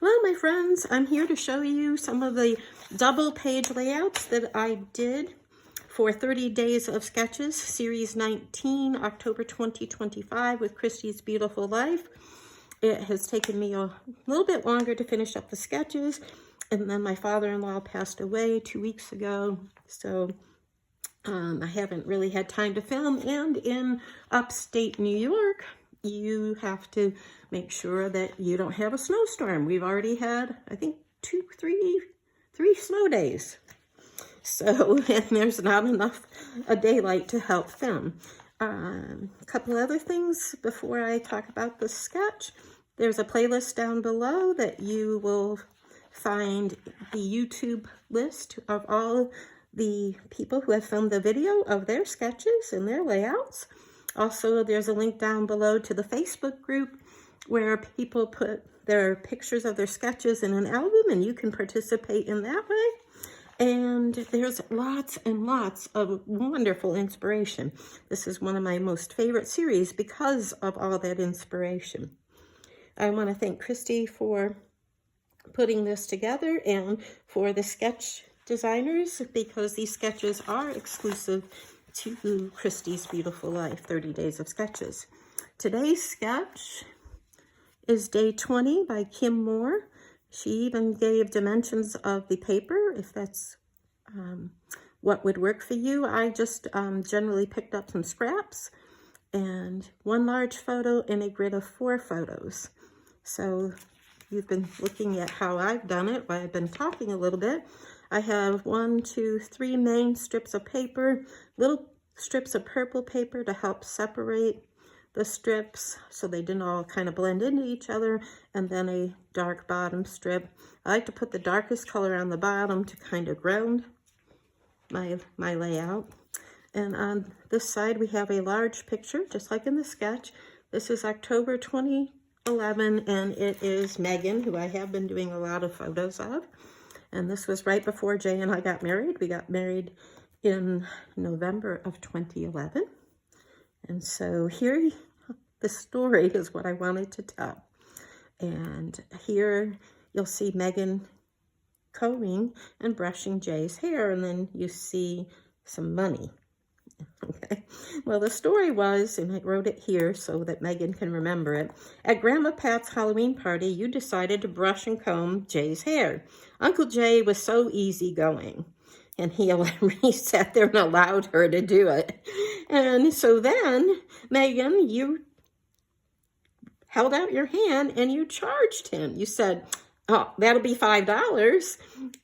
Hello, my friends. I'm here to show you some of the double page layouts that I did for 30 Days of Sketches, Series 19, October 2025 with Christy's Beautiful Life. It has taken me a little bit longer to finish up the sketches, and then my father-in-law passed away 2 weeks ago, so I haven't really had time to film. And in upstate New York, you have to make sure that you don't have a snowstorm. We've already had, I think, three snow days. So, and there's not enough daylight to help film. A couple other things before I talk about the sketch. There's a playlist down below that you will find the YouTube list of all the people who have filmed the video of their sketches and their layouts. Also, there's a link down below to the Facebook group where people put their pictures of their sketches in an album, and you can participate in that way. And there's lots and lots of wonderful inspiration. This is one of my most favorite series because of all that inspiration. I want to thank Christy for putting this together and for the sketch designers, because these sketches are exclusive to Christy's Beautiful Life, 30 Days of Sketches. Today's sketch is Day 20 by Kim Moore. She even gave dimensions of the paper, if that's what would work for you. I just generally picked up some scraps and one large photo and a grid of 4 photos. So you've been looking at how I've done it. I've been talking a little bit. I have 1, 2, 3 main strips of paper, little strips of purple paper to help separate the strips so they didn't all kind of blend into each other, and then a dark bottom strip. I like to put the darkest color on the bottom to kind of ground my layout. And on this side we have a large picture, just like in the sketch. This is October 2011, and it is Megan, who I have been doing a lot of photos of. And this was right before Jay and I got married. We got married in November of 2011. And so here, the story is what I wanted to tell. And here you'll see Megan combing and brushing Jay's hair, and then you see some money. Okay, well, the story was, and I wrote it here so that Megan can remember it, at Grandma Pat's Halloween party, you decided to brush and comb Jay's hair. Uncle Jay was so easygoing, and he sat there and allowed her to do it. And so then, Megan, you held out your hand and you charged him. You said, oh, that'll be $5.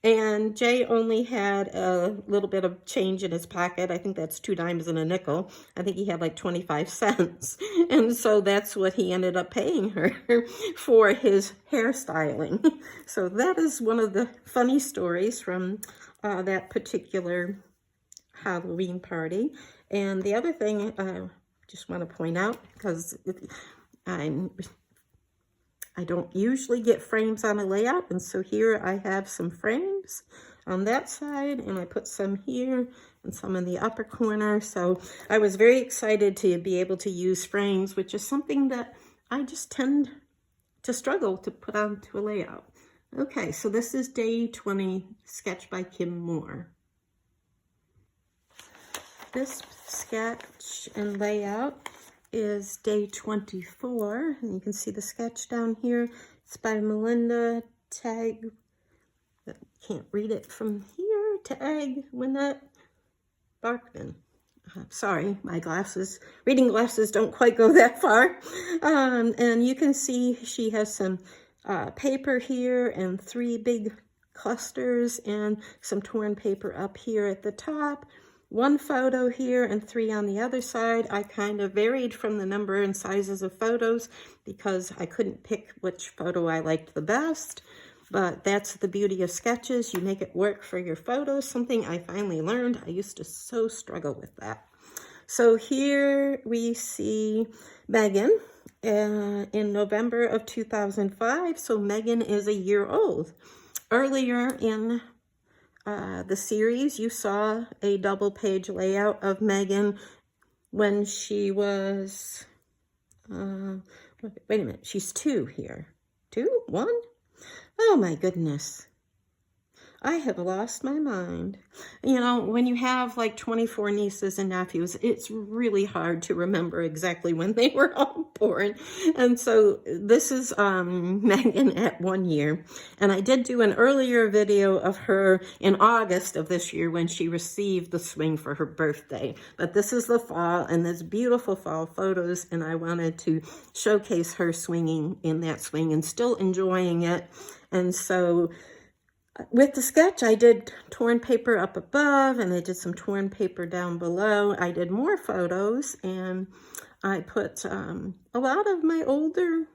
And Jay only had a little bit of change in his pocket. I think that's 2 dimes and a nickel. I think he had like 25 cents. And so that's what he ended up paying her for his hairstyling. So that is one of the funny stories from that particular Halloween party. And the other thing I just want to point out, because I don't usually get frames on a layout, and so here I have some frames on that side, and I put some here and some in the upper corner. So I was very excited to be able to use frames, which is something that I just tend to struggle to put onto a layout. Okay, so this is Day 20, sketch by Kim Moore. This sketch and layout is Day 24, and you can see the sketch down here. It's by Melinda Taguinod, can't read it from here, Taguinod Barkman. Sorry, my glasses, reading glasses don't quite go that far. And you can see she has some paper here and 3 big clusters and some torn paper up here at the top. 1 photo here and 3 on the other side. I kind of varied from the number and sizes of photos because I couldn't pick which photo I liked the best. But that's the beauty of sketches. You make it work for your photos, something I finally learned. I used to so struggle with that. So here we see Megan in November of 2005. So Megan is a year old. Earlier in the series, you saw a double page layout of Megan when she was, wait a minute, she's 2 here. 2? 1? Oh my goodness. I have lost my mind. You know, when you have like 24 nieces and nephews, it's really hard to remember exactly when they were all born. And so this is Megan at 1 year. And I did do an earlier video of her in August of this year when she received the swing for her birthday. But this is the fall, and there's beautiful fall photos, and I wanted to showcase her swinging in that swing and still enjoying it. And so with the sketch, I did torn paper up above, and I did some torn paper down below. I did more photos, and I put a lot of my older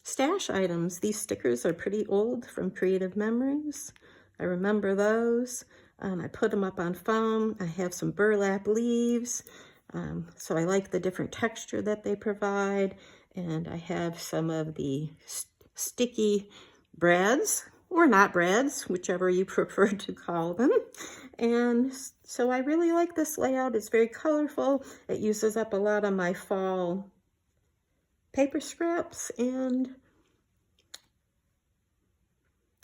stash items. These stickers are pretty old from Creative Memories. I remember those. I put them up on foam. I have some burlap leaves, so I like the different texture that they provide. And I have some of the sticky brads, or not brads, whichever you prefer to call them. And so I really like this layout. It's very colorful. It uses up a lot of my fall paper scraps, and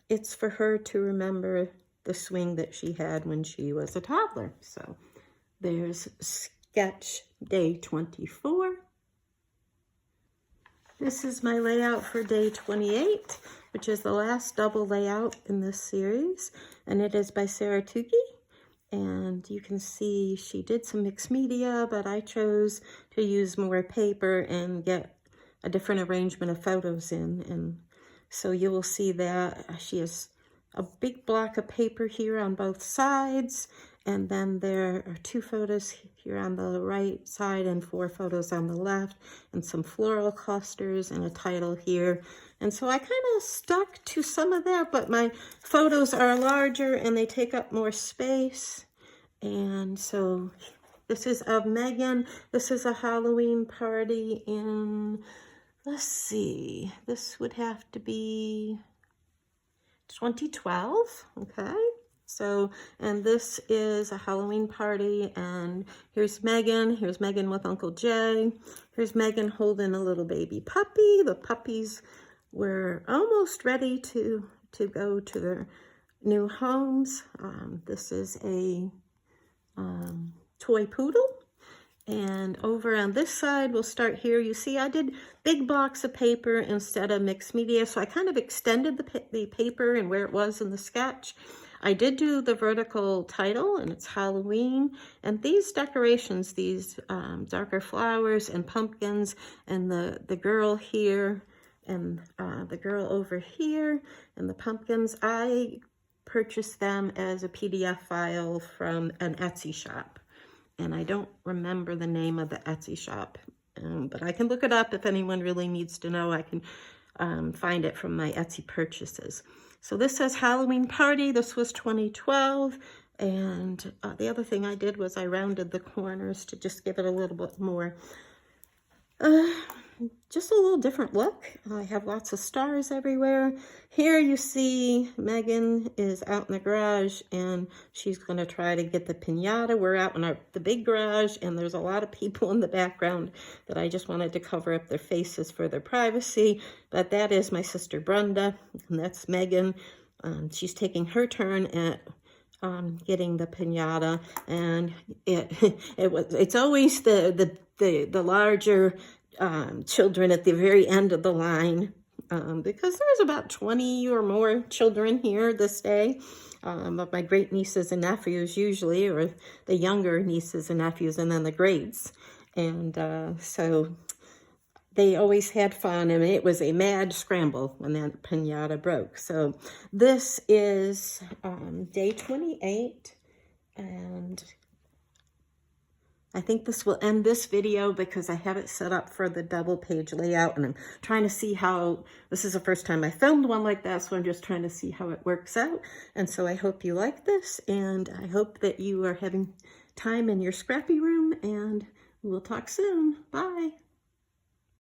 it's for her to remember the swing that she had when she was a toddler. So there's sketch day 24. This is my layout for day 28, which is the last double layout in this series, and it is by Sarah Tucci. And you can see she did some mixed media, but I chose to use more paper and get a different arrangement of photos in. And so you will see that she has a big block of paper here on both sides, and then there are 2 photos here on the right side and 4 photos on the left, and some floral clusters and a title here. And so I kind of stuck to some of that, but my photos are larger and they take up more space. And so this is of Megan. This is a Halloween party in, let's see, this would have to be 2012, okay? So, and this is a Halloween party, and here's Megan with Uncle Jay. Here's Megan holding a little baby puppy. The puppies were almost ready to go to their new homes. This is a toy poodle. And over on this side, we'll start here. You see, I did big blocks of paper instead of mixed media, so I kind of extended the paper and where it was in the sketch. I did do the vertical title, and it's Halloween. And these decorations, these darker flowers and pumpkins, and the girl here, and the girl over here, and the pumpkins, I purchased them as a PDF file from an Etsy shop. And I don't remember the name of the Etsy shop, but I can look it up if anyone really needs to know. I can find it from my Etsy purchases. So this says Halloween Party. This was 2012. And the other thing I did was I rounded the corners to just give it a little bit more, just a little different look. I have lots of stars everywhere. Here you see Megan is out in the garage, and she's going to try to get the piñata. We're out in the big garage, and there's a lot of people in the background that I just wanted to cover up their faces for their privacy. But that is my sister Brenda, and that's Megan. She's taking her turn at getting the piñata, and it's always the larger children at the very end of the line, because there's about 20 or more children here this day, of my great nieces and nephews usually, or the younger nieces and nephews, and then the greats. And so they always had fun, and it was a mad scramble when that piñata broke. So this is day 28, and I think this will end this video because I have it set up for the double page layout, and I'm trying to see how, this is the first time I filmed one like that, so I'm just trying to see how it works out. And so I hope you like this, and I hope that you are having time in your scrappy room, and we'll talk soon. Bye.